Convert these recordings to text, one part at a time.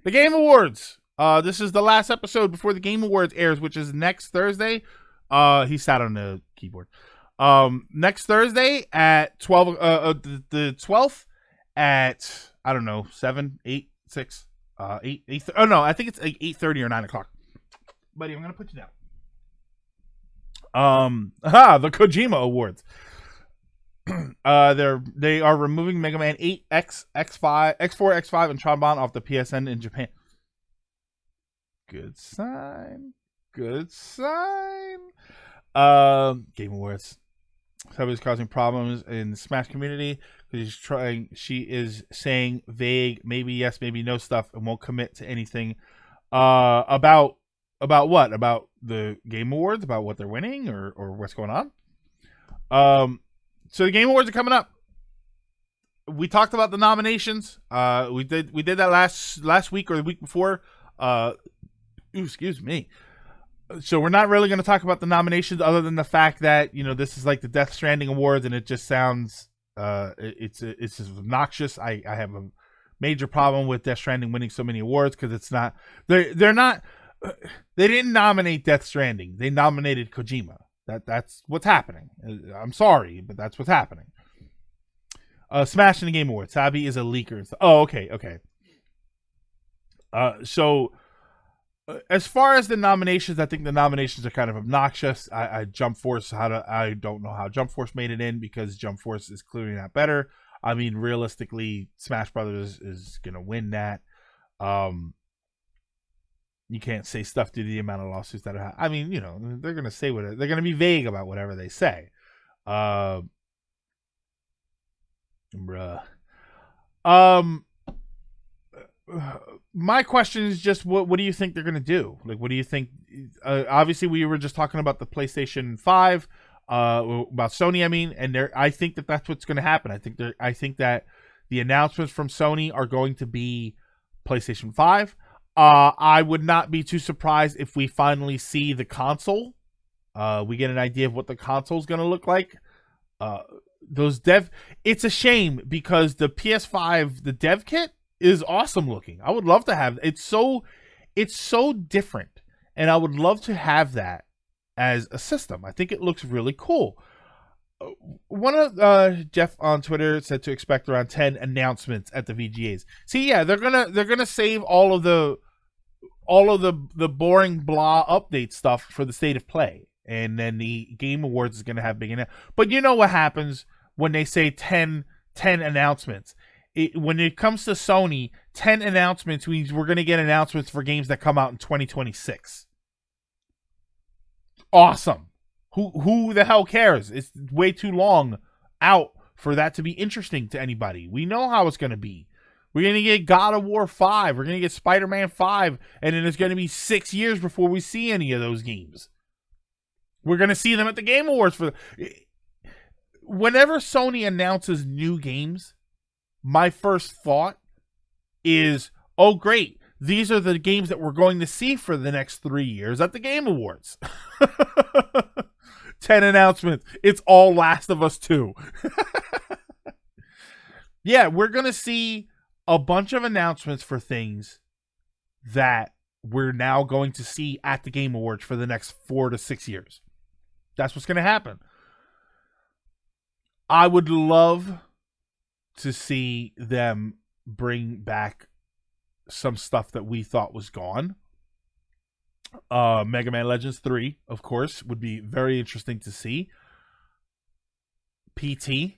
The Game Awards. This is the last episode before the Game Awards airs, which is next Thursday. He sat on the keyboard. Next Thursday at 12. The 12th at, I don't know, 7, 8, 6, 8. Oh no, I think it's like 8:30 or 9 o'clock. Buddy, I'm gonna put you down. The Kojima Awards. They are removing Mega Man 8X, X5, X4, X5, and Tron Bond off the PSN in Japan. Good sign. Good sign. Game Awards. Somebody's causing problems in the Smash community because she is saying vague, maybe yes, maybe no stuff, and won't commit to anything. About what? About the Game Awards? About what they're winning or what's going on? So the Game Awards are coming up. We talked about the nominations. We did that last week or the week before. Excuse me. So we're not really going to talk about the nominations, other than the fact that this is like the Death Stranding Awards, and it just sounds it's just obnoxious. I have a major problem with Death Stranding winning so many awards because it's not they're not they didn't nominate Death Stranding. They nominated Kojima. That's what's happening. I'm sorry, but that's what's happening. Smash in the Game Awards. Sabi is a leaker. Oh, okay. So as far as the nominations, I think the nominations are kind of obnoxious. Jump Force, I don't know how Jump Force made it in, because Jump Force is clearly not better. I mean, realistically, Smash Brothers is gonna win that. You can't say stuff due to the amount of lawsuits that are. I mean, they're gonna say they're gonna be vague about whatever they say. My question is just, what do you think they're gonna do? Like, what do you think? Obviously, we were just talking about the PlayStation 5, about Sony. I mean, and I think that's what's gonna happen. I think that the announcements from Sony are going to be PlayStation 5. I would not be too surprised if we finally see the console. We get an idea of what the console is going to look like. It's a shame because the PS5, the dev kit is awesome looking. I would love to have it's so different, and I would love to have that as a system. I think it looks really cool. One of Jeff on Twitter said to expect around 10 announcements at the VGAs. See, yeah, they're gonna save all of the boring blah update stuff for the State of Play, and then the Game Awards is gonna have big announcements. But you know what happens when they say 10 announcements? When it comes to Sony, 10 announcements means we're gonna get announcements for games that come out in 2026. Awesome. Who the hell cares? It's way too long out for that to be interesting to anybody. We know how it's going to be. We're going to get God of War 5. We're going to get Spider-Man 5. And then it's going to be 6 years before we see any of those games. We're going to see them at the Game Awards. Whenever Sony announces new games, my first thought is, oh, great. These are the games that we're going to see for the next 3 years at the Game Awards. 10 announcements. It's all Last of Us 2. Yeah, we're going to see a bunch of announcements for things that we're now going to see at the Game Awards for the next 4 to 6 years. That's what's going to happen. I would love to see them bring back some stuff that we thought was gone. Mega Man Legends 3, of course, would be very interesting to see. PT,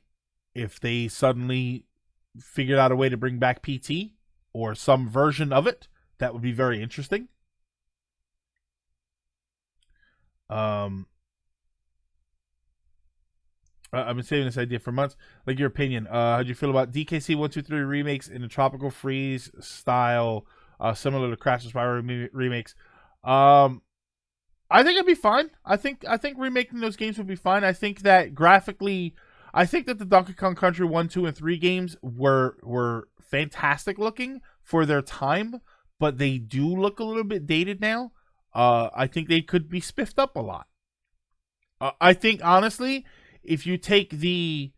if they suddenly figured out a way to bring back PT or some version of it, that would be very interesting. I've been saving this idea for months. Like, your opinion. How do you feel about DKC 123 remakes in a Tropical Freeze style, similar to Crash and Spyro remakes? I think it'd be fine. I think remaking those games would be fine. I think that graphically, I think that the Donkey Kong Country 1, 2, and 3 games were fantastic looking for their time, but they do look a little bit dated now. I think they could be spiffed up a lot. I think, honestly, if you take the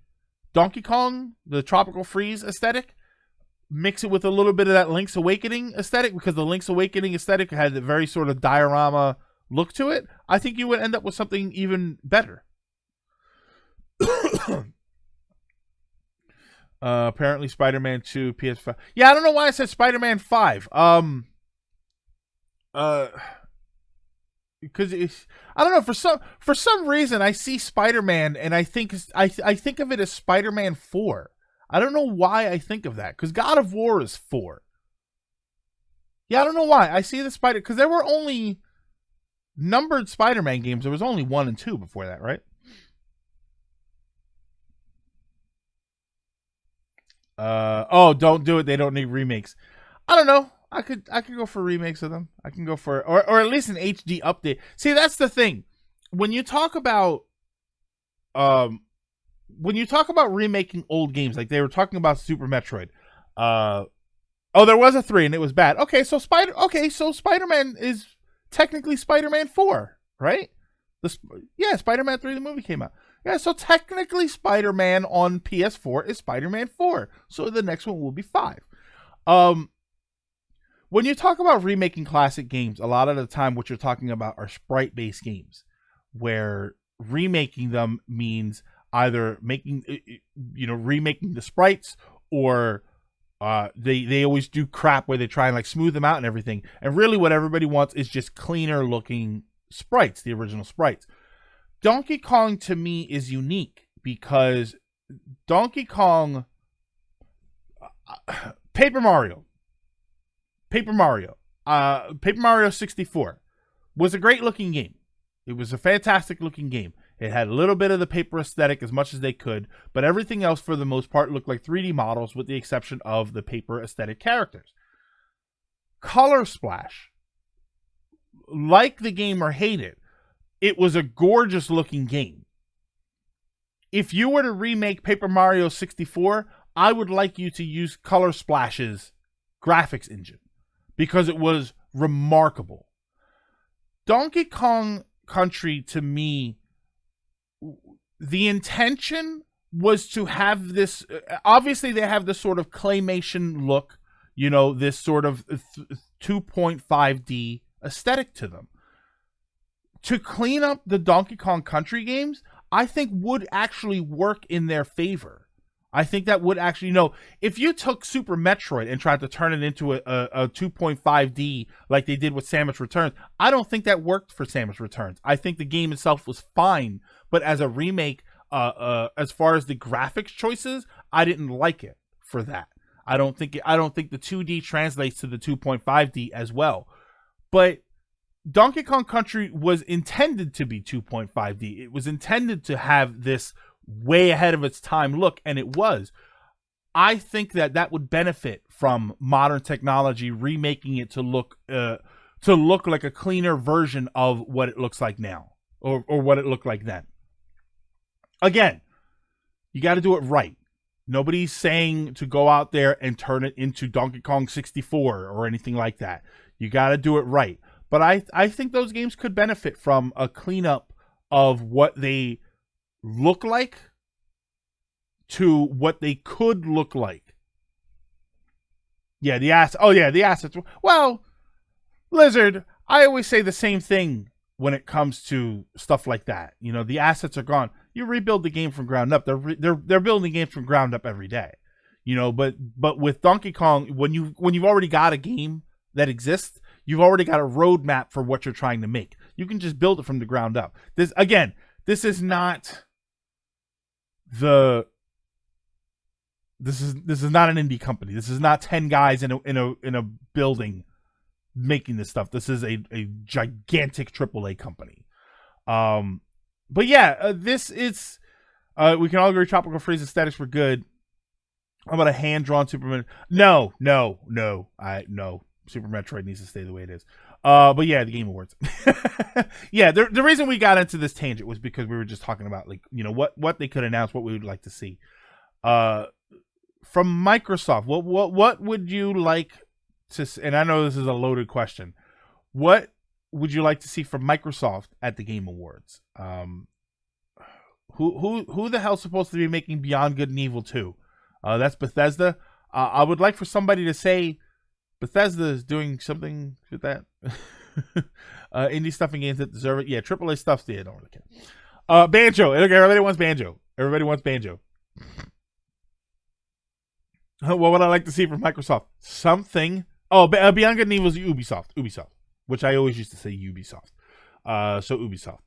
Donkey Kong, the Tropical Freeze aesthetic, mix it with a little bit of that Link's Awakening aesthetic, because the Link's Awakening aesthetic had a very sort of diorama look to it, I think you would end up with something even better. Apparently Spider-Man 2 PS5. Yeah, I don't know why I said Spider-Man 5. Because I don't know, for some reason I see Spider-Man and I think of it as Spider-Man 4. I don't know why I think of that, because God of War is 4. Yeah, I don't know why. I see the Spider, because there were only numbered Spider-Man games. There was only 1 and 2 before that, right? Don't do it. They don't need remakes. I don't know. I could go for remakes of them. I can go for, or at least an HD update. See, that's the thing. When you talk about remaking old games, like they were talking about Super Metroid. There was a 3 and it was bad. Okay, so Spider-Man is technically Spider-Man 4, right? Spider-Man 3, the movie came out. Yeah, so technically Spider-Man on PS4 is Spider-Man 4. So the next one will be 5. When you talk about remaking classic games, a lot of the time what you're talking about are sprite-based games, where remaking them means either remaking the sprites, or they always do crap where they try and like smooth them out and everything. And really what everybody wants is just cleaner looking sprites, the original sprites. Donkey Kong to me is unique because Donkey Kong, Paper Mario 64 was a great looking game. It was a fantastic looking game. It had a little bit of the paper aesthetic as much as they could, but everything else for the most part looked like 3D models with the exception of the paper aesthetic characters. Color Splash, like the game or hate it, it was a gorgeous looking game. If you were to remake Paper Mario 64, I would like you to use Color Splash's graphics engine because it was remarkable. Donkey Kong Country, to me, the intention was to have this, obviously they have this sort of claymation look, this sort of 2.5D aesthetic to them. To clean up the Donkey Kong Country games, I think would actually work in their favor. I think that would actually, if you took Super Metroid and tried to turn it into a 2.5D like they did with Samus Returns, I don't think that worked for Samus Returns. I think the game itself was fine, but as a remake, as far as the graphics choices, I didn't like it for that. I don't think the 2D translates to the 2.5D as well. But Donkey Kong Country was intended to be 2.5D. It was intended to have this way ahead of its time look, and it was. I think that would benefit from modern technology remaking it to look like a cleaner version of what it looks like now, or what it looked like then. Again, you got to do it right. Nobody's saying to go out there and turn it into Donkey Kong 64 or anything like that. You got to do it right. But I think those games could benefit from a cleanup of what they look like to what they could look like. Yeah, the assets. Well, Blizzard, I always say the same thing when it comes to stuff like that. The assets are gone. You rebuild the game from ground up. They're building games from ground up every day. But with Donkey Kong, when you've already got a game that exists, you've already got a roadmap for what you're trying to make. You can just build it from the ground up. This is not this is not an indie company. This is not 10 guys in a building making this stuff. This is a gigantic AAA company. But yeah, this is we can all agree Tropical Freeze aesthetics were good. How about a hand-drawn Superman? No. Super Metroid needs to stay the way it is. But yeah, the Game Awards. Yeah, the reason we got into this tangent was because we were just talking about what they could announce, what we would like to see. From Microsoft, what would you like to? And I know this is a loaded question. What would you like to see from Microsoft at the Game Awards? Who the hell's supposed to be making Beyond Good and Evil 2? That's Bethesda. I would like for somebody to say Bethesda is doing something with that. Indie stuff and games that deserve it. Yeah, AAA stuff. Yeah, don't really care. Banjo. Okay, everybody wants Banjo. Everybody wants Banjo. What would I like to see from Microsoft? Something. Oh, Beyond Good and Evil is Ubisoft, which I always used to say Ubisoft. So Ubisoft.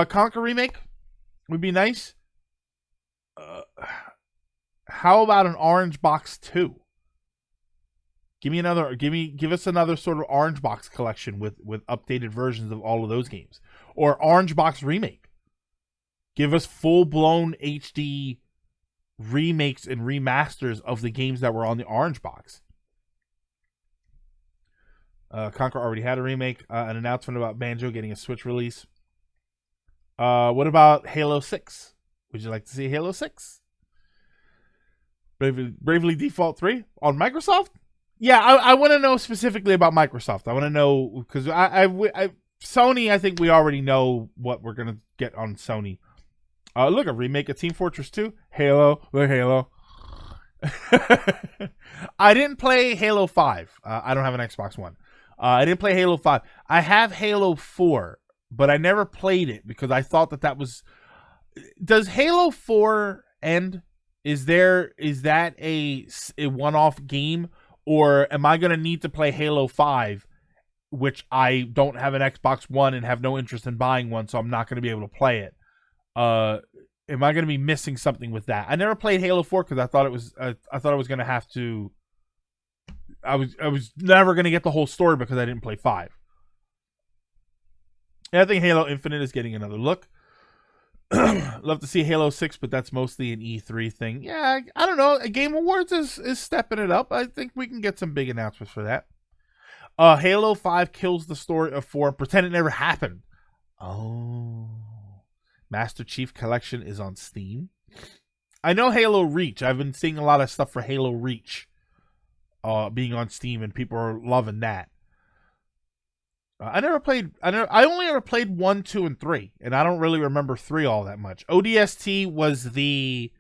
Conquer remake would be nice. How about an Orange Box 2? Give us another sort of Orange Box collection with updated versions of all of those games, or Orange Box remake. Give us full blown HD remakes and remasters of the games that were on the Orange Box. Conquer already had a remake. An announcement about Banjo getting a Switch release. What about Halo 6? Would you like to see Halo 6? Bravely Default 3 on Microsoft? Yeah, I want to know specifically about Microsoft. I want to know, because Sony, I think we already know what we're going to get on Sony. Look, a remake of Team Fortress 2. Halo. Look, Halo. I didn't play Halo 5. I don't have an Xbox One. I didn't play Halo 5. I have Halo 4, but I never played it because I thought that was... Does Halo 4 end? Is that a one-off game? Or am I going to need to play Halo 5, which I don't have an Xbox One and have no interest in buying one, so I'm not going to be able to play it? Am I going to be missing something with that? I never played Halo 4 because I thought it was going to have to... I was never going to get the whole story because I didn't play 5. And I think Halo Infinite is getting another look. Love to see Halo 6, but that's mostly an E3 thing. Yeah, I don't know. Game Awards is stepping it up. I think we can get some big announcements for that. Halo 5 kills the story of 4. Pretend it never happened. Oh. Master Chief Collection is on Steam. I know Halo Reach. I've been seeing a lot of stuff for Halo Reach being on Steam, and people are loving that. I only ever played 1, 2, and 3, and I don't really remember 3 all that much. ODST was the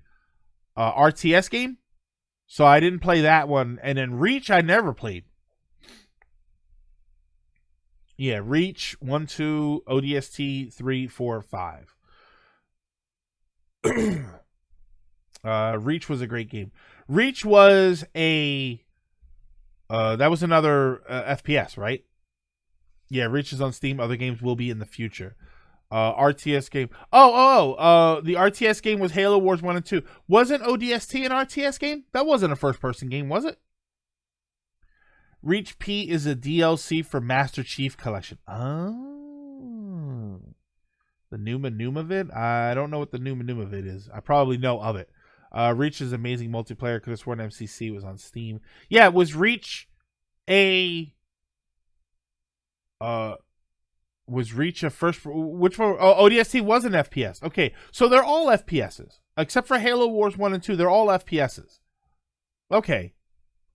RTS game, so I didn't play that one. And then Reach, I never played. Yeah, Reach, 1, 2, ODST, 3, 4, 5. Reach was a great game. Reach was that was another FPS, right? Yeah, Reach is on Steam. Other games will be in the future. RTS game. The RTS game was Halo Wars 1 and 2. Wasn't ODST an RTS game? That wasn't a first-person game, was it? Reach P is a DLC for Master Chief Collection. Oh. The Numa vid? I don't know what the Numa vid is. I probably know of it. Reach is amazing multiplayer. Could have sworn MCC was on Steam. Yeah, was Reach a... was Reach a first... Which one? Oh, ODST was an FPS. Okay, so they're all FPSs. Except for Halo Wars 1 and 2, they're all FPSs. Okay.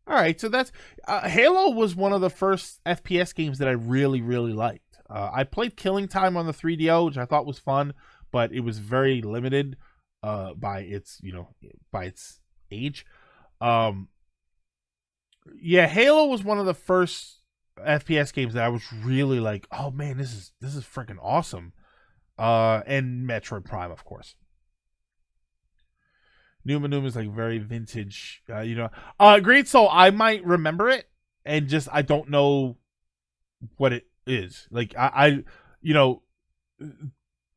Alright, so that's... Halo was one of the first FPS games that I really, really liked. I played Killing Time on the 3DO, which I thought was fun, but it was very limited by its age. Yeah, Halo was one of the first FPS games that I was really like, oh man, this is freaking awesome. And Metroid Prime, of course. Numa is like very vintage, Great Soul, I might remember it, and just I don't know what it is. Like hold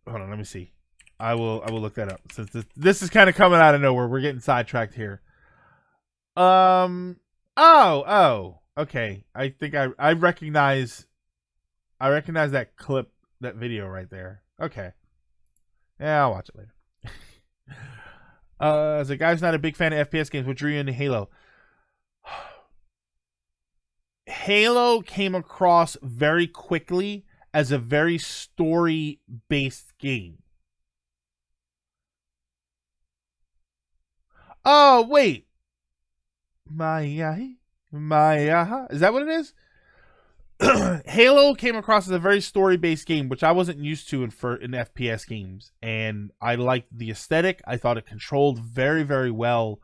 on, let me see. I will look that up since this is kind of coming out of nowhere. We're getting sidetracked here. Okay. I think I recognize that clip, that video right there. Okay. Yeah, I'll watch it later. As a guy's not a big fan of FPS games, what drew you into Halo? Halo came across very quickly as a very story-based game. Oh, wait. Maya. Is that what it is? Halo came across as a very story-based game, which I wasn't used to in FPS games. And I liked the aesthetic. I thought it controlled very, very well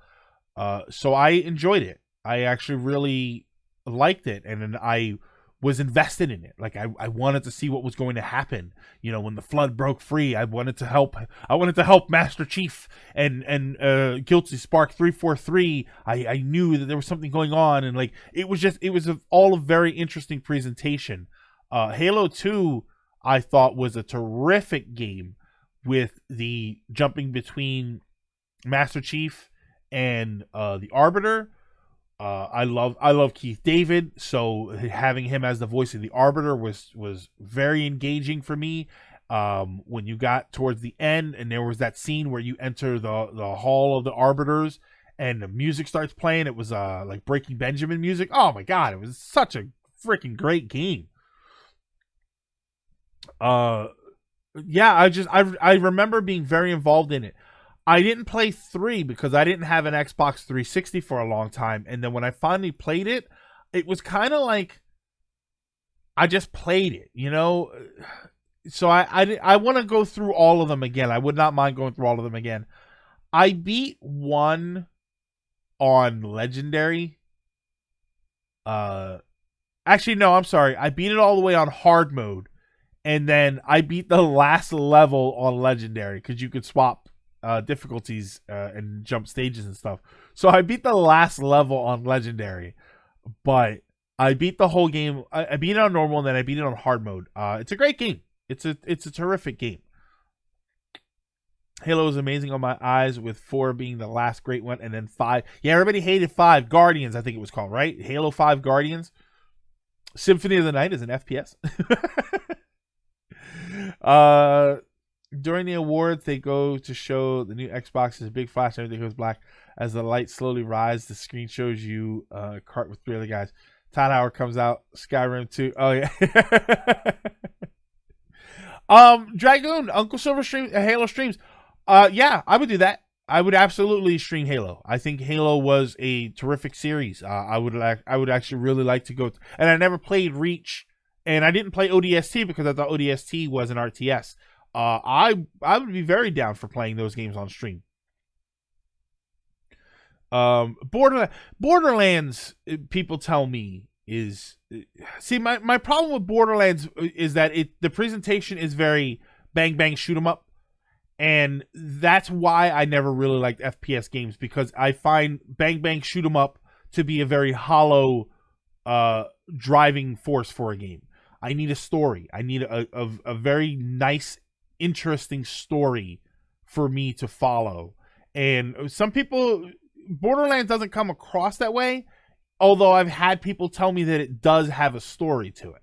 So I enjoyed it. I actually really liked it, and then I was invested in it. Like I wanted to see what was going to happen. You know, when the flood broke free, I wanted to help. I wanted to help Master Chief and Guilty Spark 343. I knew that there was something going on, and like it was all a very interesting presentation. Halo 2, I thought, was a terrific game with the jumping between Master Chief and the Arbiter. I love Keith David, so having him as the voice of the Arbiter was very engaging for me. When you got towards the end and there was that scene where you enter the hall of the Arbiters and the music starts playing, it was like Breaking Benjamin music. Oh my god, it was such a freaking great game. Yeah, I remember being very involved in it. I didn't play 3 because I didn't have an Xbox 360 for a long time. And then when I finally played it, it was kind of like I just played it, you know? So I want to go through all of them again. I would not mind going through all of them again. I beat 1 on Legendary. Actually, no, I'm sorry. I beat it all the way on hard mode. And then I beat the last level on Legendary because you could swap difficulties and jump stages and stuff. So I beat the last level on Legendary, but I beat the whole game. I beat it on normal, and then I beat it on hard mode. It's a great game. It's a terrific game. Halo is amazing on my eyes, with 4 being the last great one, and then 5. Yeah, everybody hated 5. Guardians, I think it was called, right? Halo 5 Guardians. Symphony of the Night is an FPS. During the awards, they go to show the new Xbox is a big flash, everything goes black. As the light slowly rises, the screen shows you a cart with 3 other guys. Todd Howard comes out. Skyrim 2. Oh yeah. Dragoon, Uncle Silver stream Halo streams. Yeah, I would do that. I would absolutely stream Halo. I think Halo was a terrific series. I would actually really like to go. And I never played Reach, and I didn't play ODST because I thought ODST was an RTS. I would be very down for playing those games on stream. Borderlands, people tell me, is my problem with Borderlands is that the presentation is very bang bang shoot 'em up, and that's why I never really liked FPS games, because I find bang bang shoot 'em up to be a very hollow driving force for a game. I need a story. I need a very nice, interesting story for me to follow. And some people, Borderlands doesn't come across that way, although I've had people tell me that it does have a story to it.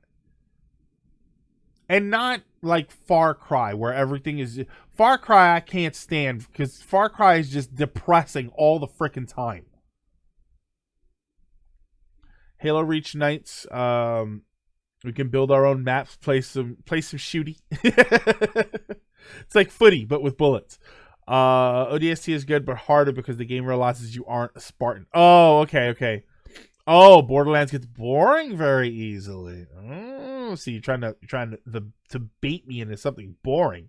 And not like Far Cry, where everything is... Far Cry I can't stand, because Far Cry is just depressing all the frickin' time. Halo Reach Nights, we can build our own maps, play some shooty. It's like footy, but with bullets. ODST is good, but harder because the game realizes you aren't a Spartan. Oh, okay. Oh, Borderlands gets boring very easily. Oh, so you're trying to bait me into something boring.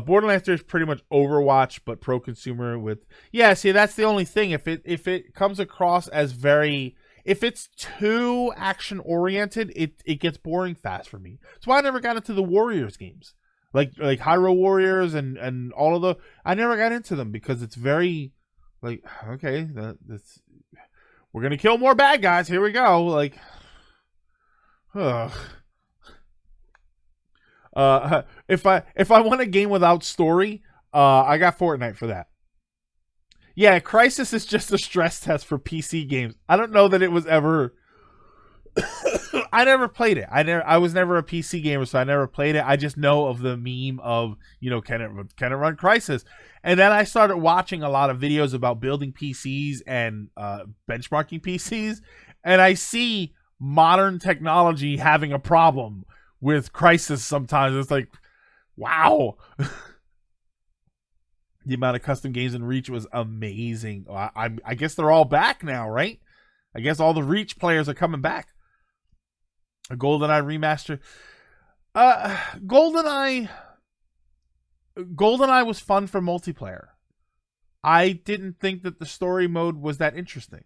Borderlands 3 is pretty much Overwatch, but pro consumer with... Yeah, see, that's the only thing. If it comes across as very... If it's too action-oriented, it gets boring fast for me. That's why I never got into the Warriors games. Like Hyrule Warriors and all of the... I never got into them because it's very... Like, okay, that's... We're going to kill more bad guys. Here we go. Like... Ugh. If I want a game without story, I got Fortnite for that. Yeah, Crysis is just a stress test for PC games. I don't know that it was ever... I never played it. I was never a PC gamer, so I never played it. I just know of the meme of, can it run Crysis? And then I started watching a lot of videos about building PCs and benchmarking PCs, and I see modern technology having a problem with Crysis sometimes. It's like, wow. The amount of custom games in Reach was amazing. I guess they're all back now, right? I guess all the Reach players are coming back. A GoldenEye remaster. GoldenEye was fun for multiplayer. I didn't think that the story mode was that interesting.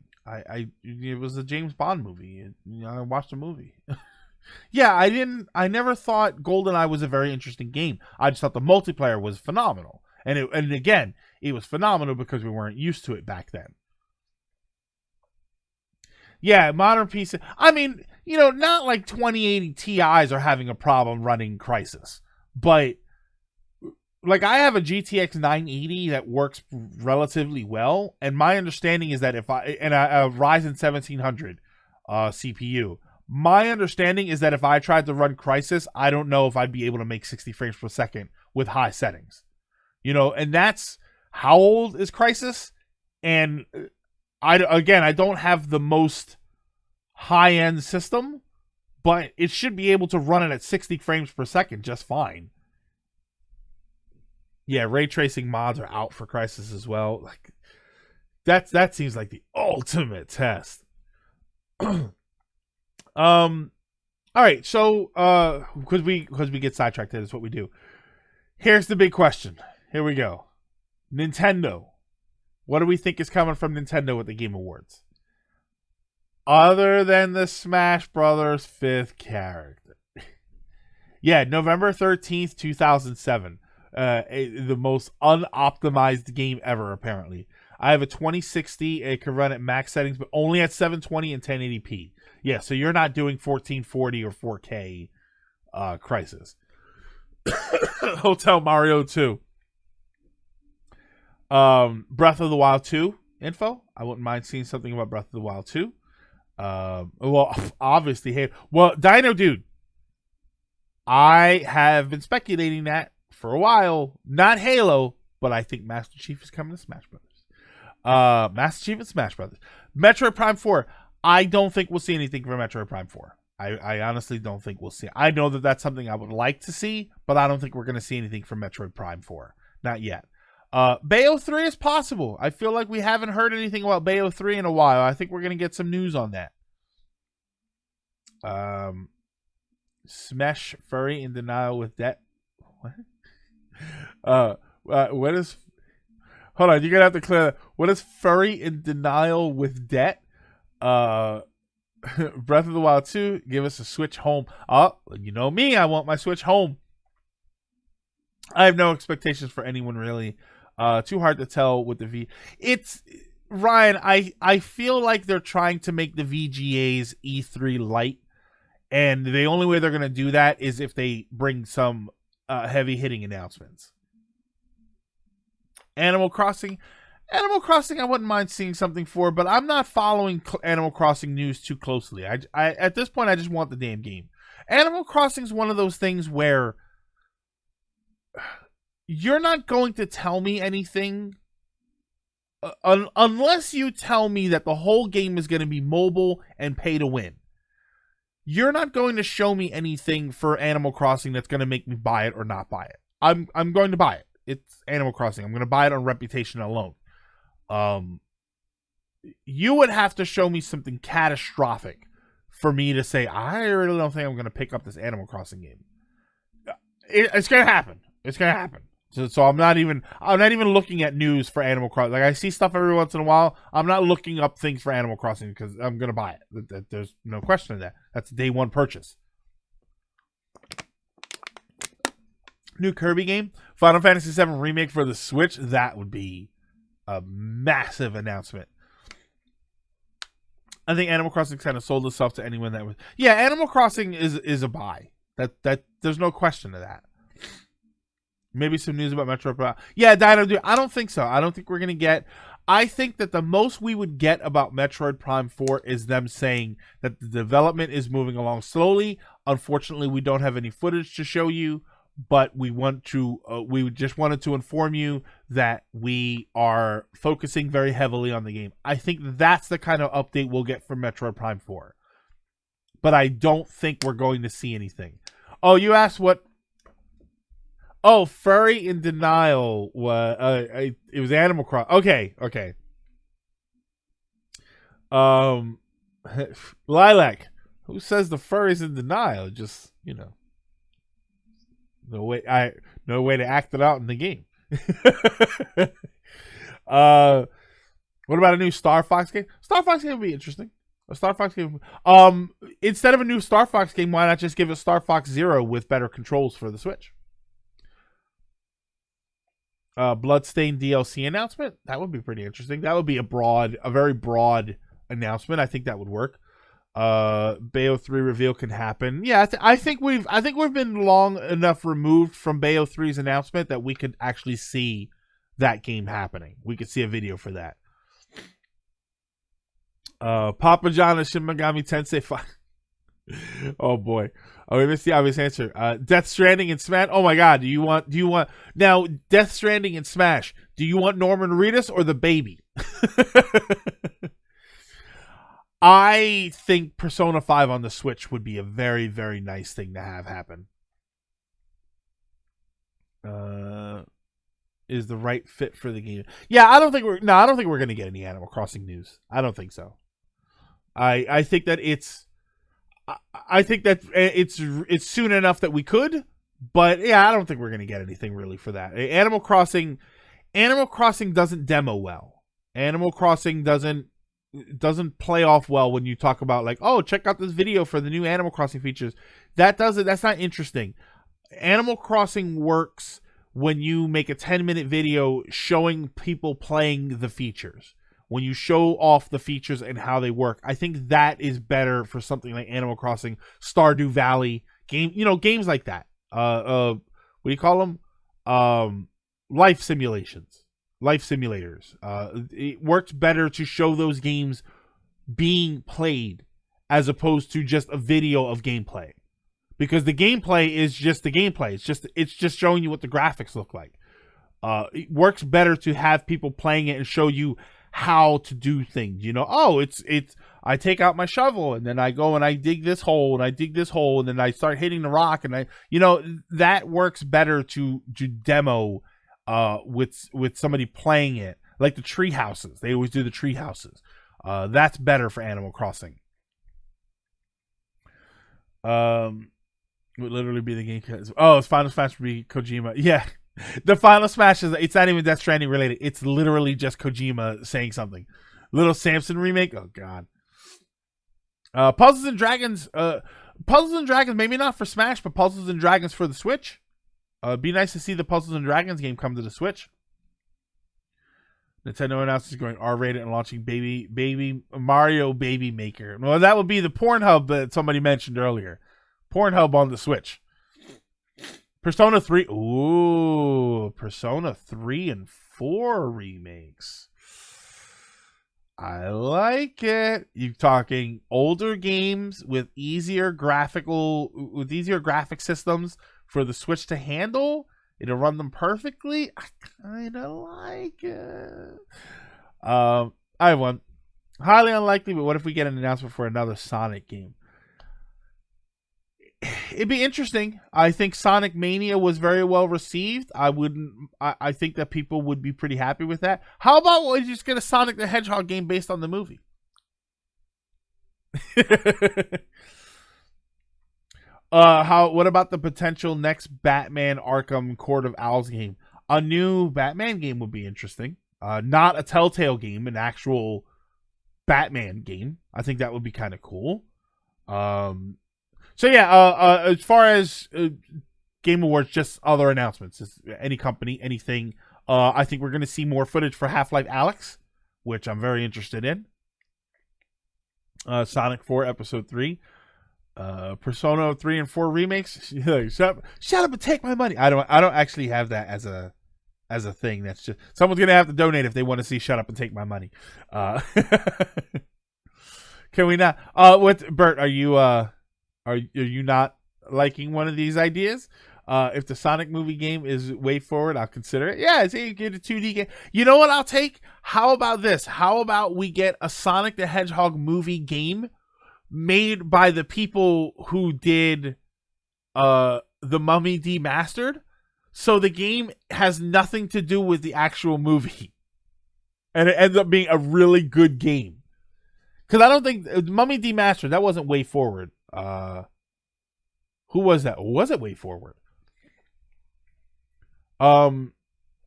It was a James Bond movie. I watched a movie. Yeah, I never thought GoldenEye was a very interesting game. I just thought the multiplayer was phenomenal. And again, it was phenomenal because we weren't used to it back then. Yeah, modern PC. I mean, not like 2080 Ti's are having a problem running Crysis, but like I have a GTX 980 that works relatively well, and my understanding is that if I and a Ryzen 1700 CPU, my understanding is that if I tried to run Crysis, I don't know if I'd be able to make 60 frames per second with high settings. And that's how old is Crysis, and I don't have the most high-end system, but it should be able to run it at 60 frames per second just fine. Yeah, ray tracing mods are out for Crysis as well. Like that seems like the ultimate test. All right, so because we get sidetracked, that's what we do. Here's the big question. Here we go. Nintendo. What do we think is coming from Nintendo with the Game Awards? Other than the Smash Brothers 5th character. Yeah, November 13th, 2007. The most unoptimized game ever, apparently. I have a 2060. It can run at max settings, but only at 720 and 1080p. Yeah, so you're not doing 1440 or 4K Crysis. Hotel Mario 2. Breath of the Wild 2 info. I wouldn't mind seeing something about Breath of the Wild 2. Well, obviously, hey, well, Dino Dude. I have been speculating that for a while. Not Halo, but I think Master Chief is coming to Smash Brothers. Master Chief and Smash Brothers. Metroid Prime 4. I don't think we'll see anything from Metroid Prime 4. I honestly don't think we'll see. I know that that's something I would like to see, but I don't think we're going to see anything from Metroid Prime 4. Not yet. Bayo 3 is possible. I feel like we haven't heard anything about Bayo 3 in a while. I think we're going to get some news on that. Smesh Furry in denial with debt. What? What is... Hold on, you're going to have to clear that. What is Furry in denial with debt? Breath of the Wild 2, give us a Switch home. Oh, you know me, I want my Switch home. I have no expectations for anyone, really. Too hard to tell with the V. It's... Ryan, I feel like they're trying to make the VGA's E3 light. And the only way they're going to do that is if they bring some heavy-hitting announcements. Animal Crossing, I wouldn't mind seeing something for, but I'm not following Animal Crossing news too closely. I at this point, I just want the damn game. Animal Crossing is one of those things where you're not going to tell me anything unless you tell me that the whole game is going to be mobile and pay to win. You're not going to show me anything for Animal Crossing that's going to make me buy it or not buy it. I'm going to buy it. It's Animal Crossing. I'm going to buy it on reputation alone. You would have to show me something catastrophic for me to say, I really don't think I'm going to pick up this Animal Crossing game. It's going to happen. It's going to happen. So I'm not even looking at news for Animal Crossing. Like I see stuff every once in a while. I'm not looking up things for Animal Crossing because I'm gonna buy it. There's no question of that. That's a day one purchase. New Kirby game, Final Fantasy VII Remake for the Switch. That would be a massive announcement. I think Animal Crossing kind of sold itself to anyone that was. Yeah, Animal Crossing is a buy. That there's no question of that. Maybe some news about Metroid Prime. Yeah, Dino Dude, I don't think so. I don't think we're going to get... I think that the most we would get about Metroid Prime 4 is them saying that the development is moving along slowly. Unfortunately, we don't have any footage to show you, but we just wanted to inform you that we are focusing very heavily on the game. I think that's the kind of update we'll get from Metroid Prime 4. But I don't think we're going to see anything. Oh, you asked what... Oh, Furry in denial. It was Animal Crossing. Okay. Lilac. Who says the furry's in denial? Just, no way to act it out in the game. What about a new Star Fox game? Star Fox game would be interesting. A Star Fox game. Instead of a new Star Fox game, why not just give it Star Fox Zero with better controls for the Switch? Bloodstained DLC announcement. That would be pretty interesting. That would be a very broad announcement. I think that would work. Bayo 3 reveal can happen. Yeah, I think we've been long enough removed from Bayo 3's announcement that we could actually see that game happening. We could see a video for that. Papa John and Shin Megami Tensei 5. Oh boy. Oh, we missed the obvious answer. Death Stranding and Smash. Oh my god, do you want now Death Stranding and Smash? Do you want Norman Reedus or the baby? I think Persona 5 on the Switch would be a very, very nice thing to have happen. Is the right fit for the game. Yeah, I don't think we're going to get any Animal Crossing news. I don't think so. I think that it's soon enough that we could, but yeah, I don't think we're going to get anything really for that. Animal Crossing doesn't demo well. Animal Crossing doesn't play off well when you talk about like, oh, check out this video for the new Animal Crossing features. That's not interesting. Animal Crossing works when you make a 10-minute video showing people playing the features. When you show off the features and how they work, I think that is better for something like Animal Crossing, Stardew Valley, games like that. What do you call them? Life simulators. It works better to show those games being played as opposed to just a video of gameplay, because the gameplay is just the gameplay. It's just showing you what the graphics look like. It works better to have people playing it and show you how to do things. It's I take out my shovel and then I go and I dig this hole and I dig this hole and then I start hitting the rock and that works better to demo with somebody playing it, like the tree houses. They always do the tree houses. That's better for Animal Crossing. Would literally be the game. It's Final Smash would be Kojima. Yeah. The Final Smash it's not even Death Stranding related. It's literally just Kojima saying something. Little Samson remake. Oh god. Puzzles and Dragons. Maybe not for Smash, but Puzzles and Dragons for the Switch. It'd be nice to see the Puzzles and Dragons game come to the Switch. Nintendo announces going R-rated and launching Baby Mario Baby Maker. Well, that would be the Pornhub that somebody mentioned earlier. Pornhub on the Switch. Persona 3. Ooh, Persona 3 and 4 remakes. I like it. You're talking older games with easier graphic systems for the Switch to handle. It'll run them perfectly. I kind of like it. I have one. Highly unlikely, but what if we get an announcement for another Sonic game? It'd be interesting. I think Sonic Mania was very well received. I think that people would be pretty happy with that. How about we just get a Sonic the Hedgehog game based on the movie? What about the potential next Batman Arkham Court of Owls game? A new Batman game would be interesting. Not a Telltale game, an actual Batman game. I think that would be kind of cool. So yeah, as far as Game Awards, just other announcements. Any company, anything. I think we're going to see more footage for Half-Life Alyx, which I'm very interested in. Sonic 4 Episode 3. Persona 3 and 4 remakes. Shut up and take my money. I don't actually have that as a thing. That's just someone's going to have to donate if they want to see Shut Up and Take My Money. Can we not? Bert, are you not liking one of these ideas? If the Sonic movie game is way forward, I'll consider it. Yeah, you get a 2D game. You know what I'll take? How about this? How about we get a Sonic the Hedgehog movie game made by the people who did The Mummy Demastered? So the game has nothing to do with the actual movie. And it ends up being a really good game. Because I don't think Mummy Demastered, that wasn't way forward. Who was that? Was it way forward?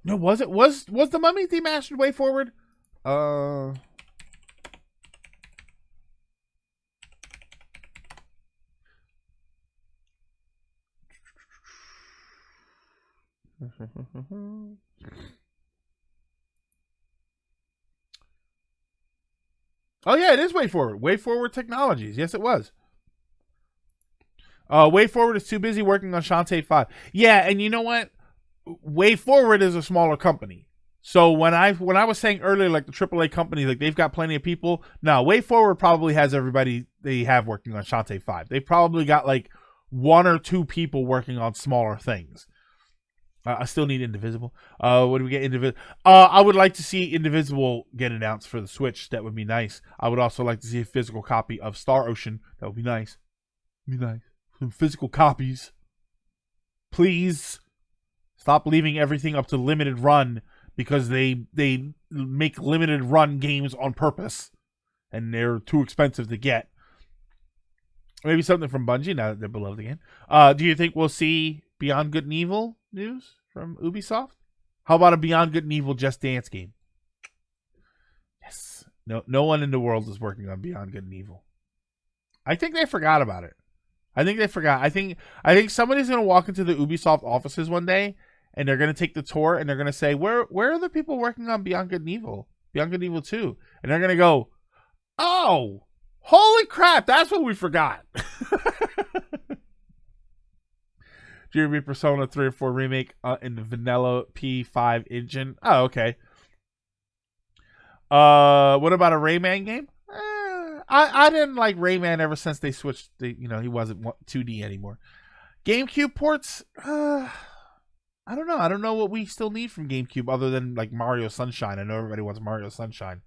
No, was it? Was the Mummy Demastered Way Forward? Oh yeah, it is Way Forward. Way Forward Technologies. Yes, it was. Way Forward is too busy working on Shantae 5. Yeah, and you know what? Way Forward is a smaller company. So when I was saying earlier, like the AAA company, like they've got plenty of people. Now, Way Forward probably has everybody they have working on Shantae 5. They've probably got like 1 or 2 people working on smaller things. I still need Indivisible. What do we get? Indivisible. I would like to see Indivisible get announced for the Switch. That would be nice. I would also like to see a physical copy of Star Ocean. That would be nice. Some physical copies. Please. Stop leaving everything up to limited run because they make limited run games on purpose. And they're too expensive to get. Maybe something from Bungie now that they're beloved again. Do you think we'll see Beyond Good and Evil news from Ubisoft? How about a Beyond Good and Evil Just Dance game? Yes. No one in the world is working on Beyond Good and Evil. I think they forgot about it. I think somebody's gonna walk into the Ubisoft offices one day and they're gonna take the tour and they're gonna say, Where are the people working on Beyond Good and Evil? Beyond Good and Evil 2? And they're gonna go, oh, holy crap, that's what we forgot. Jeremy Persona 3 or 4 remake in the vanilla P5 engine. Oh, okay. What about a Rayman game? I didn't like Rayman ever since they switched. He wasn't 2D anymore. GameCube ports. I don't know. I don't know what we still need from GameCube other than like Mario Sunshine. I know everybody wants Mario Sunshine.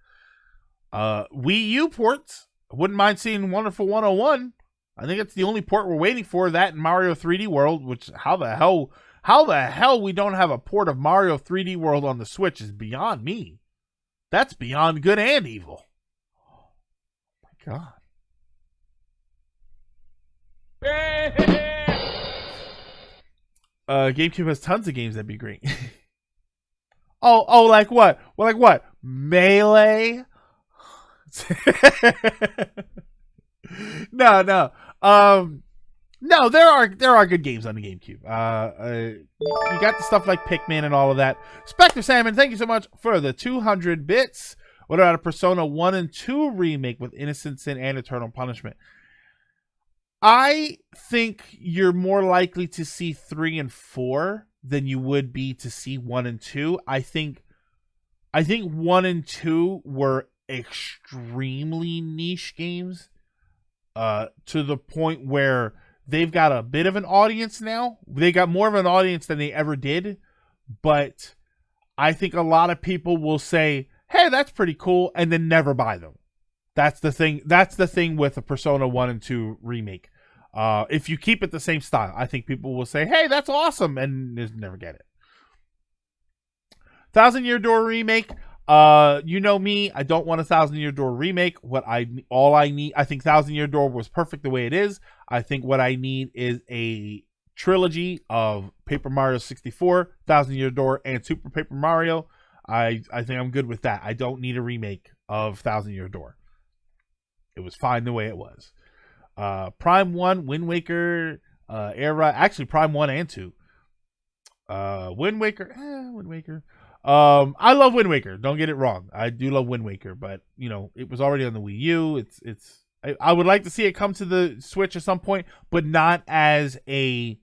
Wii U ports. I wouldn't mind seeing Wonderful 101. I think it's the only port we're waiting for. That and Mario 3D World. Which how the hell we don't have a port of Mario 3D World on the Switch is beyond me. That's beyond good and evil. God. GameCube has tons of games that'd be great. oh, like what? Well, like what? Melee? No. No, there are good games on the GameCube. You got the stuff like Pikmin and all of that. Spectre Salmon, thank you so much for the 200 bits. What about a Persona 1 and 2 remake with Innocent Sin and Eternal Punishment? I think you're more likely to see 3 and 4 than you would be to see 1 and 2. I think 1 and 2 were extremely niche games to the point where they've got a bit of an audience now. They got more of an audience than they ever did, but I think a lot of people will say, hey, that's pretty cool, and then never buy them. That's the thing with a Persona 1 and 2 remake. If you keep it the same style, I think people will say, hey, that's awesome, and just never get it. Thousand Year Door remake. You know me, I don't want a Thousand Year Door remake. I think Thousand Year Door was perfect the way it is. I think what I need is a trilogy of Paper Mario 64, Thousand Year Door, and Super Paper Mario. I think I'm good with that. I don't need a remake of Thousand Year Door. It was fine the way it was. Prime 1, Wind Waker, Air Ride. Actually, Prime 1 and 2. Wind Waker. I love Wind Waker. Don't get it wrong. I do love Wind Waker, but it was already on the Wii U. I would like to see it come to the Switch at some point, but not as a.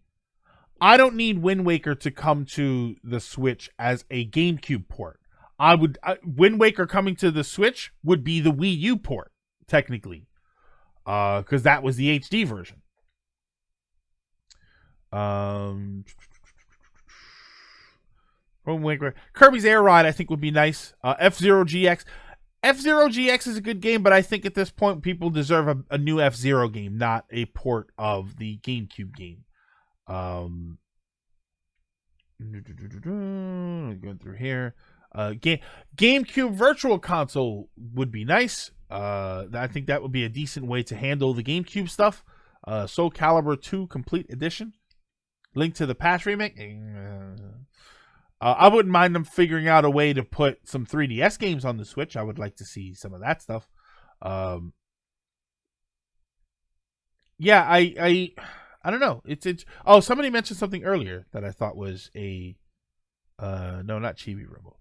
I don't need Wind Waker to come to the Switch as a GameCube port. Wind Waker coming to the Switch would be the Wii U port, technically, because that was the HD version. Wind Waker, Kirby's Air Ride, I think would be nice. F-Zero GX. F-Zero GX is a good game, but I think at this point people deserve a new F-Zero game, not a port of the GameCube game. Going through here. GameCube Virtual Console would be nice. I think that would be a decent way to handle the GameCube stuff. Soul Calibur 2 Complete Edition. Link to the Past remake. I wouldn't mind them figuring out a way to put some 3DS games on the Switch. I would like to see some of that stuff. Yeah, I don't know. It's oh, somebody mentioned something earlier that I thought was a no, not Chibi Rebel.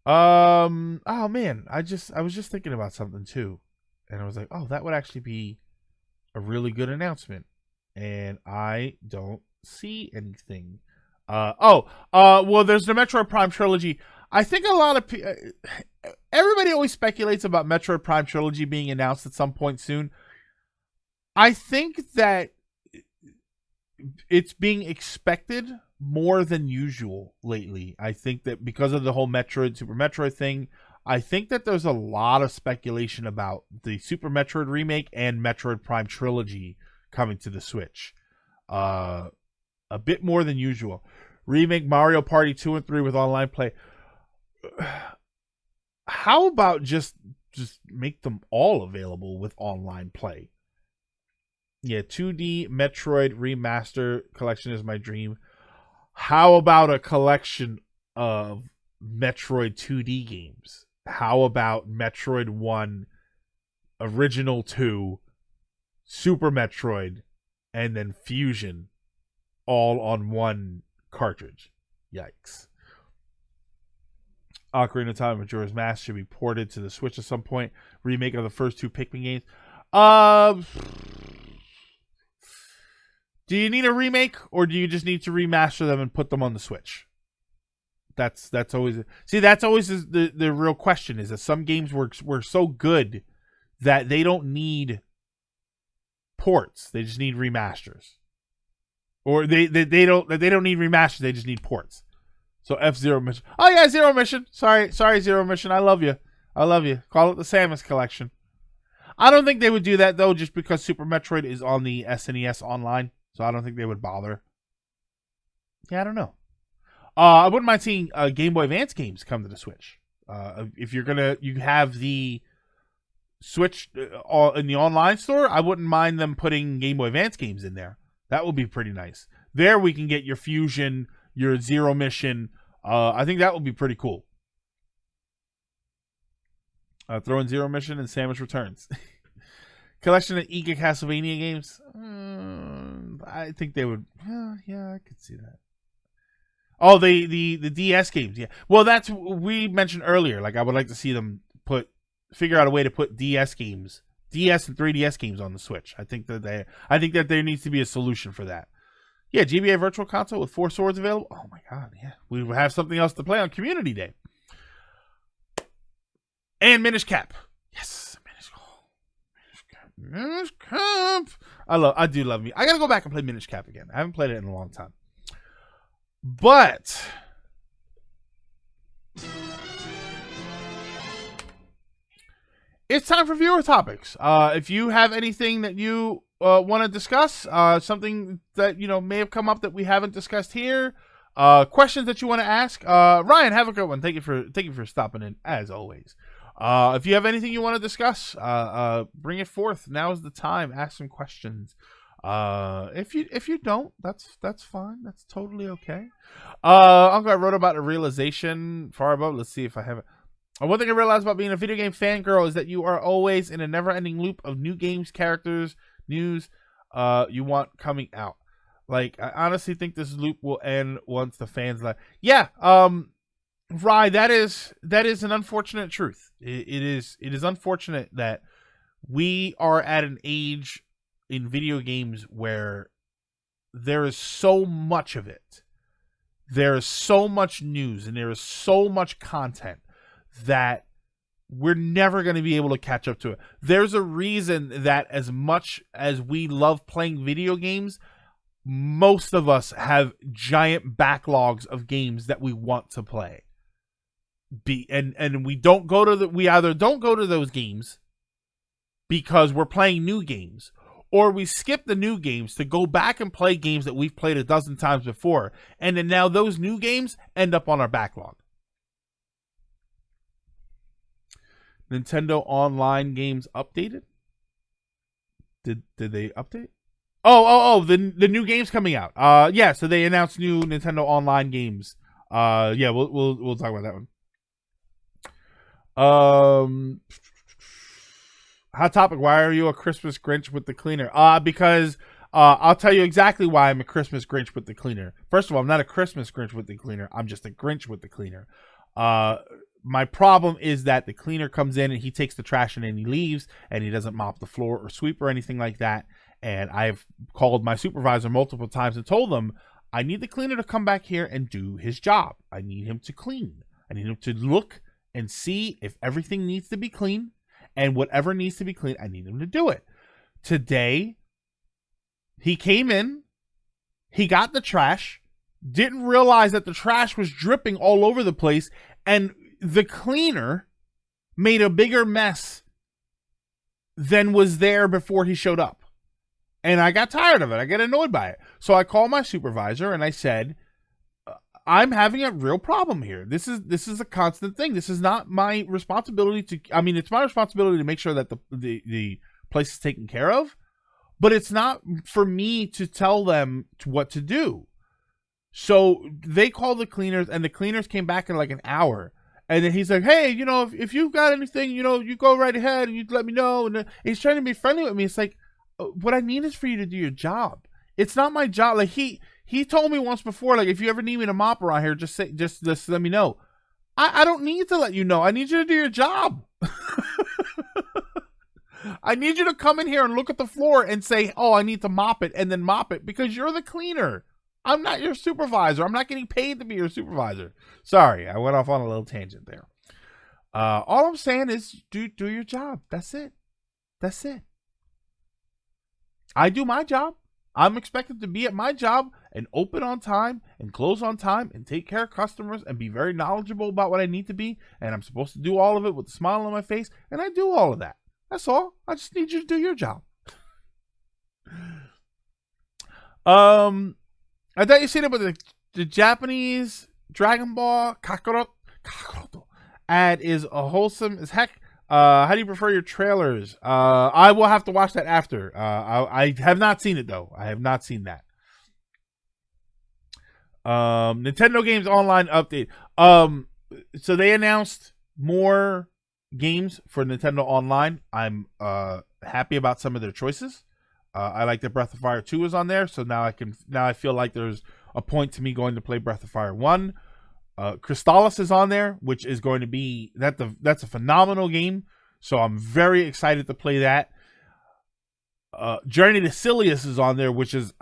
Oh man, I was just thinking about something too. And I was like, "Oh, that would actually be a really good announcement." And I don't see anything. Well, there's the Metroid Prime trilogy. I think a lot of everybody always speculates about Metroid Prime trilogy being announced at some point soon. I think that it's being expected more than usual lately. I think that because of the whole Metroid, Super Metroid thing, I think that there's a lot of speculation about the Super Metroid remake and Metroid Prime trilogy coming to the Switch. A bit more than usual. Remake Mario Party 2 and 3 with online play. How about just make them all available with online play? Yeah, 2D Metroid Remaster Collection is my dream. How about a collection of Metroid 2D games? How about Metroid 1, Original 2, Super Metroid, and then Fusion all on one cartridge? Yikes. Ocarina of Time Majora's Mask should be ported to the Switch at some point. Remake of the first two Pikmin games. Do you need a remake, or do you just need to remaster them and put them on the Switch? That's always the real question. Is that some games were so good that they don't need ports; they just need remasters, or they don't need remasters; they just need ports. So F-Zero Mission. Oh yeah, Zero Mission. Sorry, Zero Mission. I love you. Call it the Samus Collection. I don't think they would do that though, just because Super Metroid is on the SNES Online. So I don't think they would bother. Yeah, I don't know. I wouldn't mind seeing Game Boy Advance games come to the Switch. If you have the Switch in the online store, I wouldn't mind them putting Game Boy Advance games in there. That would be pretty nice. There we can get your Fusion, your Zero Mission. I think that would be pretty cool. Throw in Zero Mission and Samus Returns. Collection of Iga Castlevania games. I think they would. Yeah, I could see that. Oh, the DS games. Yeah. Well, that's we mentioned earlier. Like, I would like to see them figure out a way to put DS games, DS and 3DS games on the Switch. I think that there needs to be a solution for that. Yeah, GBA Virtual Console with 4 swords available. Oh my god, yeah. We would have something else to play on Community Day. And Minish Cap. Yes. Minish Cap. I do love me. I gotta go back and play Minish Cap again. I haven't played it in a long time. But it's time for viewer topics. If you have anything that you want to discuss, something that may have come up that we haven't discussed here, questions that you want to ask, Ryan, have a good one. Thank you for stopping in as always. If you have anything you want to discuss, bring it forth. Now is the time. Ask some questions. If you don't, that's fine. That's totally okay. Uncle, I wrote about a realization far above. Let's see if I have it. One thing I realized about being a video game fangirl is that you are always in a never-ending loop of new games, characters, news you want coming out. Like, I honestly think this loop will end once the fans like. Yeah, Rye, that is an unfortunate truth. It is unfortunate that we are at an age in video games where there is so much of it. There is so much news and there is so much content that we're never going to be able to catch up to it. There's a reason that as much as we love playing video games, most of us have giant backlogs of games that we want to play. And we either don't go to those games because we're playing new games, or we skip the new games to go back and play games that we've played a dozen times before, and then now those new games end up on our backlog. Nintendo Online games updated? Did they update? The new games coming out. Yeah, so they announced new Nintendo Online games. Yeah, we'll talk about that one. Hot topic. Why are you a Christmas Grinch with the cleaner? Because I'll tell you exactly why I'm a Christmas Grinch with the cleaner. First of all, I'm not a Christmas Grinch with the cleaner. I'm just a Grinch with the cleaner. My problem is that the cleaner comes in and he takes the trash and then he leaves and he doesn't mop the floor or sweep or anything like that. And I've called my supervisor multiple times and told them, I need the cleaner to come back here and do his job. I need him to clean. I need him to look and see if everything needs to be clean, and whatever needs to be clean, I need him to do it. Today, he came in, he got the trash, didn't realize that the trash was dripping all over the place, and the cleaner made a bigger mess than was there before he showed up. And I got tired of it. I get annoyed by it. So I called my supervisor and I said, I'm having a real problem here. This is a constant thing. This is not my responsibility it's my responsibility to make sure that the place is taken care of, but it's not for me to tell them what to do. So they called the cleaners and the cleaners came back in like an hour. And then he's like, hey, if you've got anything, you go right ahead and you let me know. And he's trying to be friendly with me. It's like, what I need is for you to do your job. It's not my job. Like he told me once before, like, if you ever need me to mop around here, just let me know. I don't need to let you know. I need you to do your job. I need you to come in here and look at the floor and say, oh, I need to mop it, and then mop it, because you're the cleaner. I'm not your supervisor. I'm not getting paid to be your supervisor. Sorry, I went off on a little tangent there. All I'm saying is do your job. That's it. That's it. I do my job. I'm expected to be at my job and open on time and close on time and take care of customers and be very knowledgeable about what I need to be. And I'm supposed to do all of it with a smile on my face. And I do all of that. That's all. I just need you to do your job. I thought you seen it with the Japanese Dragon Ball Kakaroto ad is wholesome as heck. How do you prefer your trailers? I will have to watch that after. I have not seen it though. I have not seen that. Nintendo Games Online update. So they announced more games for Nintendo Online. I'm happy about some of their choices. I like that Breath of Fire 2 is on there, so now I feel like there's a point to me going to play Breath of Fire 1. Crystallis is on there, which is going to be that's a phenomenal game. So I'm very excited to play that. Journey to Silius is on there, which is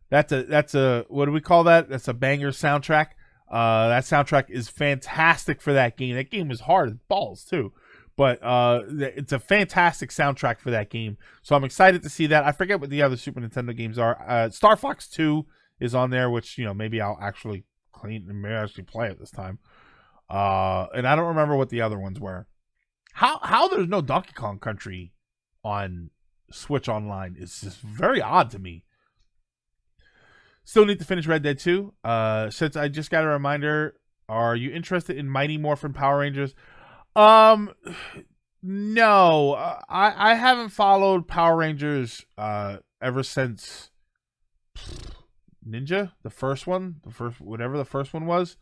that's a what do we call that? That's a banger soundtrack. That soundtrack is fantastic for that game. That game is hard as balls too. But it's a fantastic soundtrack for that game. So I'm excited to see that. I forget what the other Super Nintendo games are. Star Fox 2 is on there, which, maybe I'll actually play it this time. And I don't remember what the other ones were. How there's no Donkey Kong Country on Switch Online is just very odd to me. Still need to finish Red Dead 2. Since I just got a reminder, are you interested in Mighty Morphin Power Rangers? No, I haven't followed Power Rangers ever since Ninja, the first one, whatever the first one was.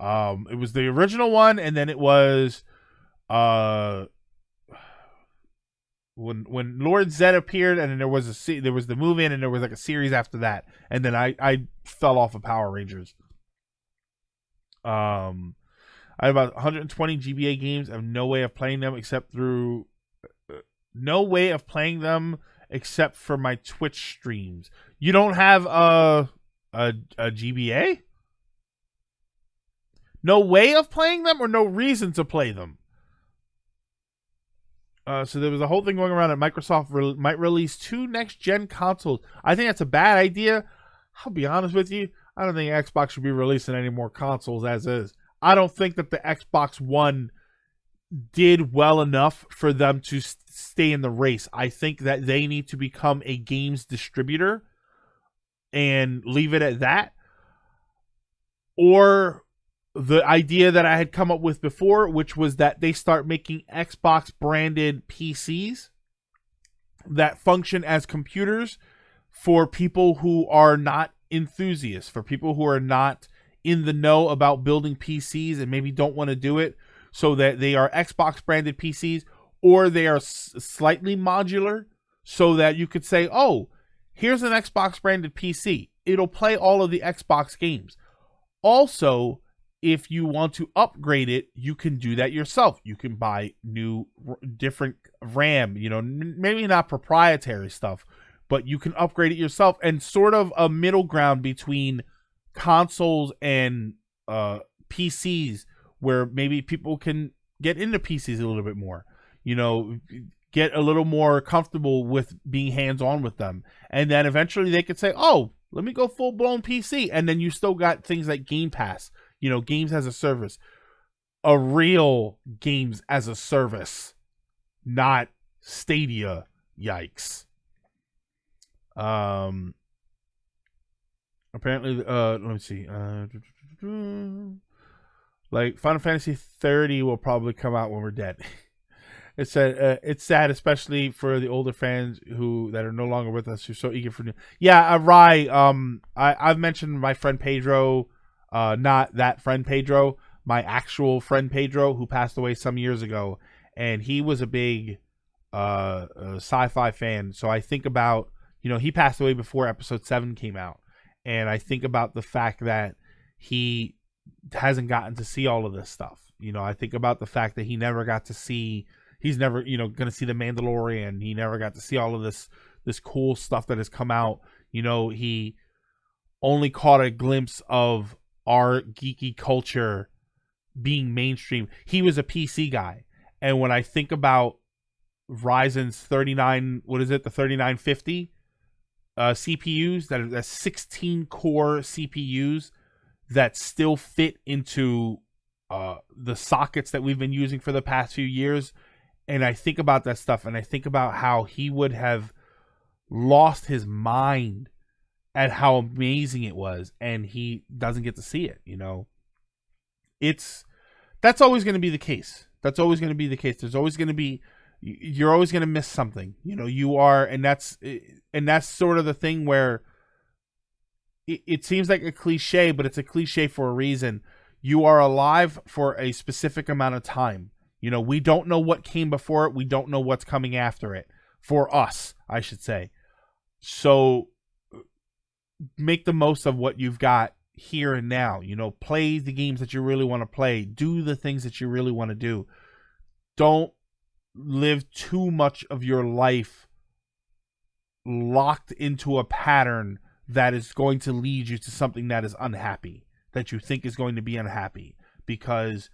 It was the original one, and then it was when Lord Zed appeared, and then there was the movie, and then there was like a series after that, and then I fell off of Power Rangers. I have about 120 GBA games. I have no way of playing them except for my Twitch streams. You don't have a GBA? No way of playing them, or no reason to play them? So there was a whole thing going around that Microsoft might release 2 next-gen consoles. I think that's a bad idea. I'll be honest with you. I don't think Xbox should be releasing any more consoles as is. I don't think that the Xbox One did well enough for them to stay in the race. I think that they need to become a games distributor and leave it at that. Or the idea that I had come up with before, which was that they start making Xbox branded PCs that function as computers for people who are not enthusiasts, for people who are not in the know about building PCs and maybe don't want to do it, so that they are Xbox branded PCs, or they are slightly modular, so that you could say, oh, here's an Xbox branded PC. It'll play all of the Xbox games. Also, if you want to upgrade it, you can do that yourself. You can buy new, different RAM, maybe not proprietary stuff, but you can upgrade it yourself, and sort of a middle ground between consoles and PCs, where maybe people can get into PCs a little bit more, get a little more comfortable with being hands-on with them. And then eventually they could say, oh, let me go full-blown PC. And then you still got things like Game Pass, games as a service. A real games as a service, not Stadia. Yikes. Apparently, let me see. Like Final Fantasy 30 will probably come out when we're dead. It said it's sad, especially for the older fans that are no longer with us, who's so eager for new. Yeah, Rai. I've mentioned my friend Pedro, not that friend Pedro, my actual friend Pedro, who passed away some years ago, and he was a big sci-fi fan. So I think about, he passed away before Episode 7 came out, and I think about the fact that he hasn't gotten to see all of this stuff. I think about the fact that he never got to see. He's never, going to see The Mandalorian. He never got to see all of this cool stuff that has come out. He only caught a glimpse of our geeky culture being mainstream. He was a PC guy. And when I think about Ryzen's the 3950 CPUs, that are 16 core CPUs that still fit into the sockets that we've been using for the past few years. And I think about that stuff, and I think about how he would have lost his mind at how amazing it was, and he doesn't get to see it. That's always going to be the case. That's always going to be the case. There's always going to be, you're always going to miss something. You are, and that's sort of the thing where it seems like a cliche, but it's a cliche for a reason. You are alive for a specific amount of time. We don't know what came before it. We don't know what's coming after it. For us, I should say. So make the most of what you've got here and now. Play the games that you really want to play. Do the things that you really want to do. Don't live too much of your life locked into a pattern that is going to lead you to something that is unhappy, that you think is going to be unhappy, because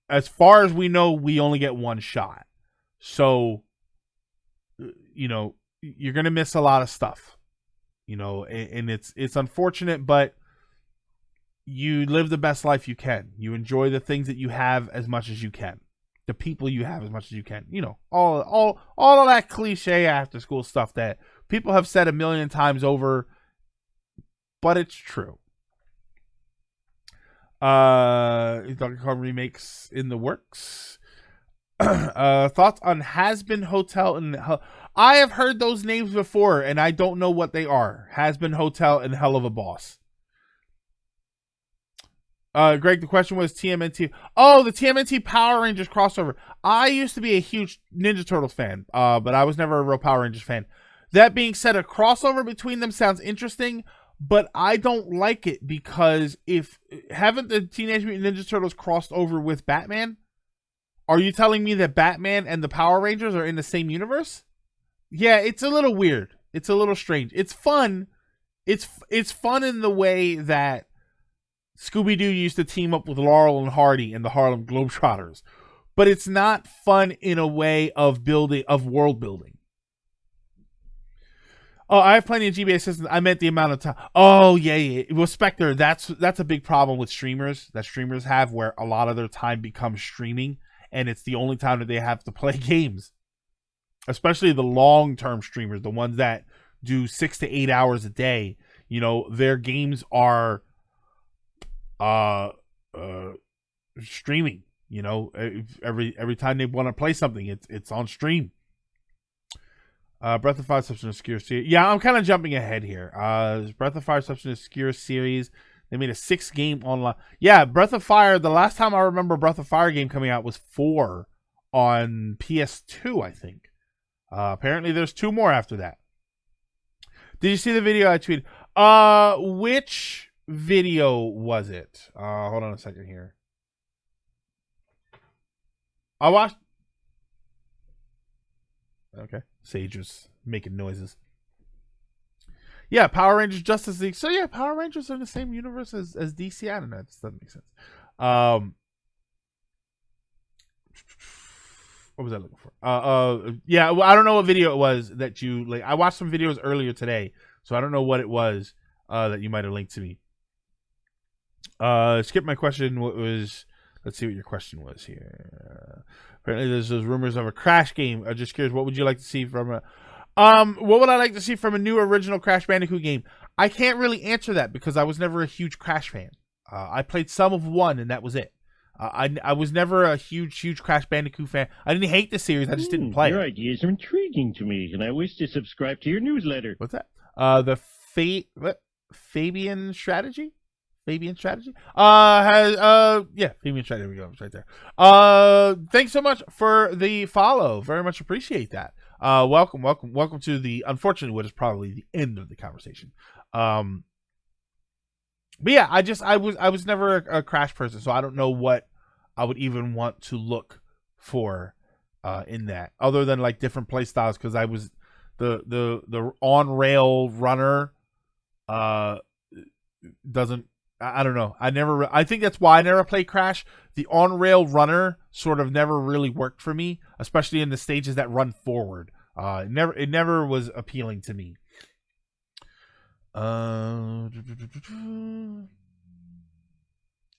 as far as we know, we only get one shot. So, you're going to miss a lot of stuff, and it's unfortunate, but you live the best life you can. You enjoy the things that you have as much as you can. The people you have as much as you can. All of that cliche after school stuff that people have said a million times over, but it's true. Donkey Kong remakes in the works. Thoughts on Has Been Hotel and I have heard those names before, and I don't know what they are. Has Been Hotel and Hell of a Boss. Greg, the question was TMNT. Oh, the TMNT Power Rangers crossover. I used to be a huge Ninja Turtles fan, but I was never a real Power Rangers fan. That being said, a crossover between them sounds interesting, but I don't like it because haven't the Teenage Mutant Ninja Turtles crossed over with Batman? Are you telling me that Batman and the Power Rangers are in the same universe? Yeah, it's a little weird. It's a little strange. It's fun. It's fun in the way that Scooby-Doo used to team up with Laurel and Hardy and the Harlem Globetrotters. But it's not fun in a way of world building. Oh, I have plenty of GBA systems. I meant the amount of time. Oh, yeah. Well, Spectre, that's a big problem with streamers that streamers have, where a lot of their time becomes streaming, and it's the only time that they have to play games. Especially the long-term streamers, the ones that do 6 to 8 hours a day. Their games are streaming. Every time they want to play something, it's on stream. Breath of Fire such an obscure series. Yeah, I'm kind of jumping ahead here. Breath of Fire such an obscure series. They made a 6-game online. Yeah, Breath of Fire. The last time I remember Breath of Fire game coming out was 4 on PS2, I think. Apparently, there's 2 more after that. Did you see the video I tweeted? Which video was it? Hold on a second here. I watched. Okay, Sage was making noises. Yeah, Power Rangers Justice League. So yeah, Power Rangers are in the same universe as DC. I don't know. It just doesn't make sense. What was I looking for? Yeah, well, I don't know what video it was that you like. I watched some videos earlier today, so I don't know what it was that you might have linked to me. Skip my question. What was? Let's see what your question was here. Apparently, there's those rumors of a Crash game. I'm just curious, what would you like to see from a? What would I like to see from a new original Crash Bandicoot game? I can't really answer that because I was never a huge Crash fan. I played some of 1, and that was it. I was never a huge Crash Bandicoot fan. I didn't hate the series. I just didn't play your it. ideas are intriguing to me, and I wish to subscribe to your newsletter. What's that? The Fabian Strategy? Fabian Strategy? Yeah, Fabian Strategy. There we go. It's right there. Thanks so much for the follow. Very much appreciate that. Welcome to the, unfortunately, what is probably the end of the conversation. But yeah, I was never a Crash person, so I don't know what I would even want to look for in that, other than like different play styles, because I was the on rail runner doesn't. I don't know. I think that's why I never played Crash. The on rail runner sort of never really worked for me, especially in the stages that run forward. It never was appealing to me. The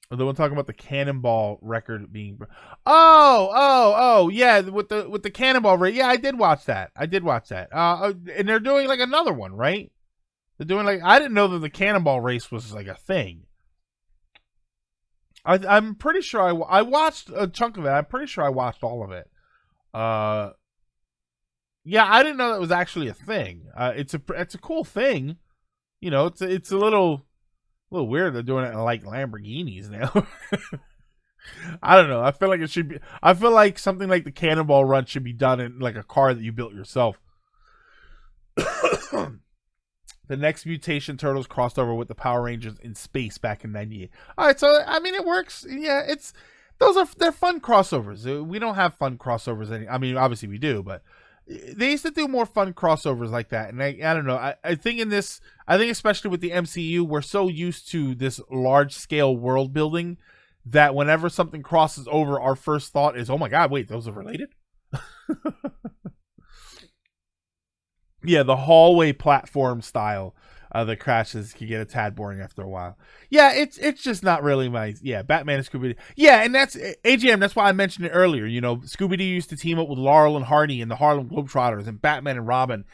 one talking about the Cannonball record being. Oh, yeah, with the Cannonball rate. Yeah, I did watch that. And they're doing like another one, right? They're doing like, I didn't know that the Cannonball race was like a thing. I'm pretty sure I watched a chunk of it. I'm pretty sure I watched all of it. Yeah, I didn't know that was actually a thing. It's a cool thing. You know, it's a little weird they're doing it in like Lamborghinis now. I don't know. I feel like it should be. I feel like something like the Cannonball Run should be done in like a car that you built yourself. The next Mutation Turtles crossed over with the Power Rangers in space back in '98. All right, so I mean it works. Yeah, they're fun crossovers. We don't have fun crossovers I mean, obviously we do, but they used to do more fun crossovers like that. And I don't know. I think especially with the MCU, we're so used to this large scale world building that whenever something crosses over, our first thought is, "Oh my God, wait, those are related." Yeah, the hallway platform style the crashes can get a tad boring after a while. Yeah, it's just not really my. Yeah, Batman and Scooby-Doo. Yeah, and that's AGM. That's why I mentioned it earlier. You know, Scooby-Doo used to team up with Laurel and Hardy and the Harlem Globetrotters and Batman and Robin,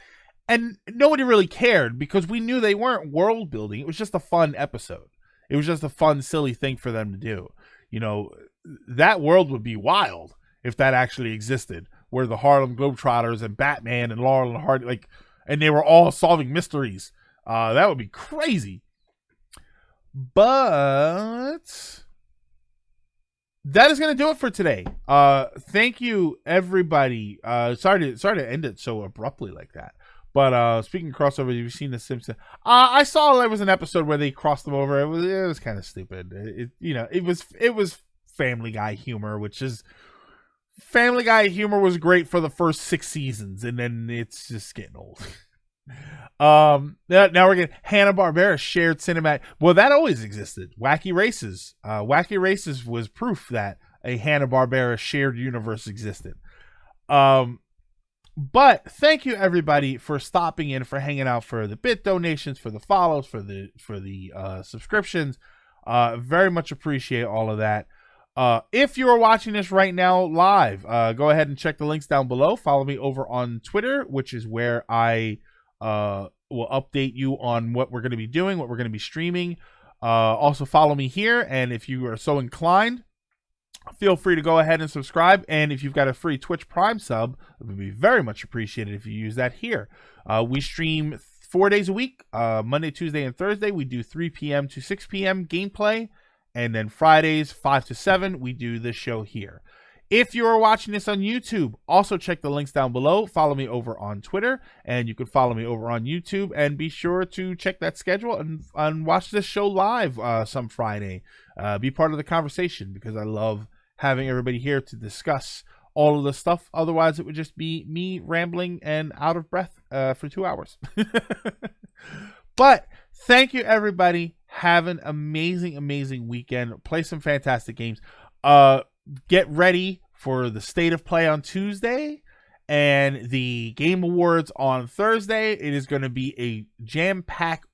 and nobody really cared because we knew they weren't world building. It was just a fun episode. It was just a fun, silly thing for them to do. You know, that world would be wild if that actually existed, where the Harlem Globetrotters and Batman and Laurel and Hardy, and they were all solving mysteries. That would be crazy. But that is going to do it for today. Thank you, everybody. Sorry to end it so abruptly like that. But speaking of crossovers, you've seen The Simpsons. I saw there was an episode where they crossed them over. It was kind of stupid. It was Family Guy humor, which is Family Guy humor was great for the first 6 seasons, and then it's just getting old. Now we're getting Hanna-Barbera shared cinematic. Well, that always existed. Wacky Races. Wacky Races was proof that a Hanna-Barbera shared universe existed. But thank you everybody for stopping in, for hanging out, for the bit donations, for the follows, for the subscriptions. Very much appreciate all of that. If you are watching this right now live, go ahead and check the links down below. Follow me over on Twitter, which is where I will update you on what we're going to be doing, what we're going to be streaming. Also follow me here, and if you are so inclined, feel free to go ahead and subscribe. And if you've got a free Twitch Prime sub, it would be very much appreciated if you use that here. We stream 4 days a week, Monday, Tuesday, and Thursday. We do 3 p.m. to 6 p.m. gameplay. And then Fridays, 5 to 7, we do this show here. If you are watching this on YouTube, also check the links down below. Follow me over on Twitter, and you can follow me over on YouTube. And be sure to check that schedule and watch this show live some Friday. Be part of the conversation, because I love having everybody here to discuss all of the stuff. Otherwise, it would just be me rambling and out of breath for 2 hours. But thank you, everybody. Have an amazing, amazing weekend. Play some fantastic games. Get ready for the State of Play on Tuesday and the Game Awards on Thursday. It is going to be a jam-packed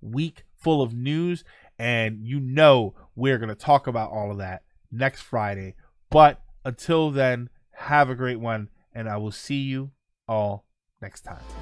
week full of news, and you know we're going to talk about all of that next Friday. But until then, have a great one, and I will see you all next time.